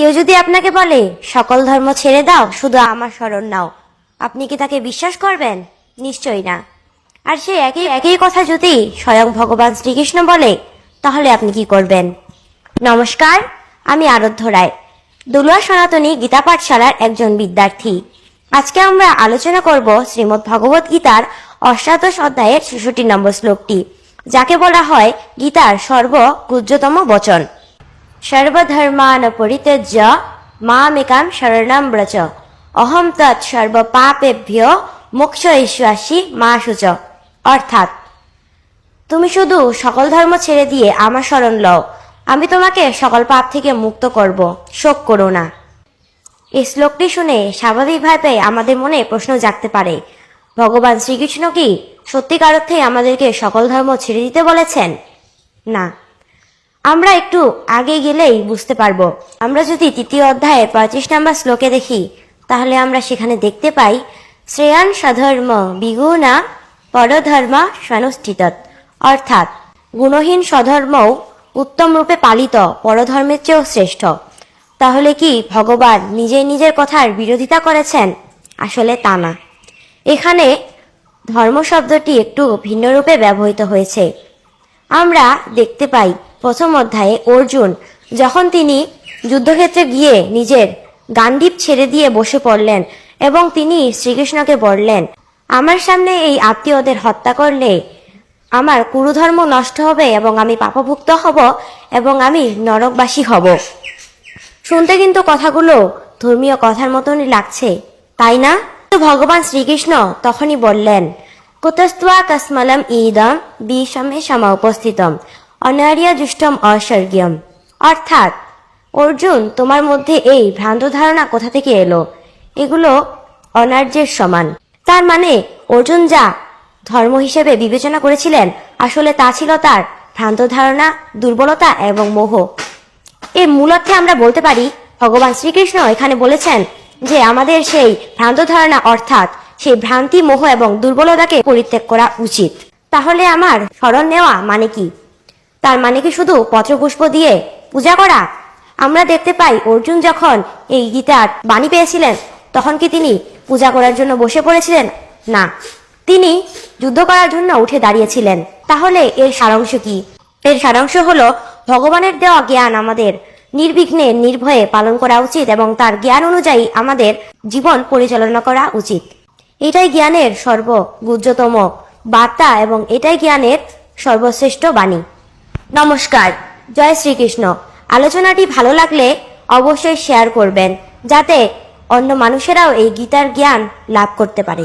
কেউ যদি আপনাকে বলে সকল ধর্ম ছেড়ে দাও, শুধু আমার শরণ নাও, আপনি কি তাকে বিশ্বাস করবেন? নিশ্চয়ই না। আর সে একই একই কথা যদি স্বয়ং ভগবান শ্রীকৃষ্ণ বলে, তাহলে আপনি কি করবেন? নমস্কার, আমি আরাধ্য রায়, দুলুয়া সনাতনী গীতা পাঠশালার একজন বিদ্যার্থী। আজকে আমরা আলোচনা করব শ্রীমদ্ ভগবত গীতার অষ্টাদশ অধ্যায়ের ৬৬ নম্বর শ্লোকটি, যাকে বলা হয় গীতার সর্বগুহ্যতম বচন। সর্বধর্মান পরিত্যজ্য মামেকাং শরণং ব্রজ, অহম তৎ সর্ব পাপেভ্যো মোক্ষয়িষ্যামি মা শুচ। অর্থাৎ, তুমি শুধু সকল ধর্ম ছেড়ে দিয়ে আমার শরণ লও, আমি তোমাকে সকল পাপ থেকে মুক্ত করব, শোক করো না। এই শ্লোকটি শুনে স্বাভাবিকভাবে আমাদের মনে প্রশ্ন জাগতে পারে, ভগবান শ্রীকৃষ্ণ কি সত্যিকার অর্থে আমাদেরকে সকল ধর্ম ছেড়ে দিতে বলেছেন? না, আমরা একটু আগে গেলেই বুঝতে পারবো। আমরা যদি তৃতীয় অধ্যায়ের ৩৫ নম্বর শ্লোকে দেখি, তাহলে আমরা সেখানে দেখতে পাই, শ্রেয়ান স্বধর্ম বিগুণা পরধর্ম স্বনুষ্ঠিত। অর্থাৎ, গুণহীন স্বধর্মও উত্তম রূপে পালিত পরধর্মের চেয়েও শ্রেষ্ঠ। তাহলে কি ভগবান নিজেই নিজের কথার বিরোধিতা করেছেন? আসলে তা না। এখানে ধর্ম শব্দটি একটু ভিন্ন রূপে ব্যবহৃত হয়েছে। আমরা দেখতে পাই প্রথম অধ্যায়ে অর্জুন যখন তিনি যুদ্ধক্ষেত্রে গিয়ে নিজের গান্ডীব ছেড়ে দিয়ে বসে পড়লেন এবং তিনি শ্রীকৃষ্ণকে বললেন, আমার সামনে এই আত্মীয়দের হত্যা করলে আমার কুরুধর্ম নষ্ট হবে এবং আমি পাপভুক্ত হব এবং আমি নরকবাসী হব। শুনতে কিন্তু কথাগুলো ধর্মীয় কথার মতনই লাগছে, তাই না? ভগবান শ্রীকৃষ্ণ তখনই বললেন, কুতস্ত্বা কস্মলম ইদম বিষমে সমা উপস্থিতম অনার্য দুষ্টম অস্বর্গীয়ম। অর্থাৎ, অর্জুন, তোমার মধ্যে এই ভ্রান্ত ধারণা কোথা থেকে এলো? এগুলো অনার্যের সমান। তার মানে অর্জুন যা ধর্ম হিসেবে বিবেচনা করেছিলেন, আসলে তা ছিল তার ভ্রান্ত ধারণা, দুর্বলতা এবং মোহ। এর মূল অর্থে আমরা বলতে পারি, ভগবান শ্রীকৃষ্ণ এখানে বলেছেন যে আমাদের সেই ভ্রান্ত ধারণা অর্থাৎ সেই ভ্রান্তি, মোহ এবং দুর্বলতাকে পরিত্যাগ করা উচিত। তাহলে আমার শরণ নেওয়া মানে কি? তার মানে কি শুধু পত্রপুষ্প দিয়ে পূজা করা? আমরা দেখতে পাই অর্জুন যখন এই গীতার বাণী পেয়েছিলেন, তখন কি তিনি পূজা করার জন্য বসে পড়েছিলেন? না, তিনি যুদ্ধ করার জন্য উঠে দাঁড়িয়েছিলেন। তাহলে এর সারাংশ কি? এর সারাংশ হলো, ভগবানের দেওয়া জ্ঞান আমাদের নির্বিঘ্নে নির্ভয়ে পালন করা উচিত এবং তার জ্ঞান অনুযায়ী আমাদের জীবন পরিচালনা করা উচিত। এটাই জ্ঞানের সর্বগুহ্যতম বার্তা এবং এটাই জ্ঞানের সর্বশ্রেষ্ঠ বাণী। নমস্কার, জয় শ্রীকৃষ্ণ। আলোচনাটি ভালো লাগলে অবশ্যই শেয়ার করবেন, যাতে অন্য মানুষেরাও এই গীতার জ্ঞান লাভ করতে পারে।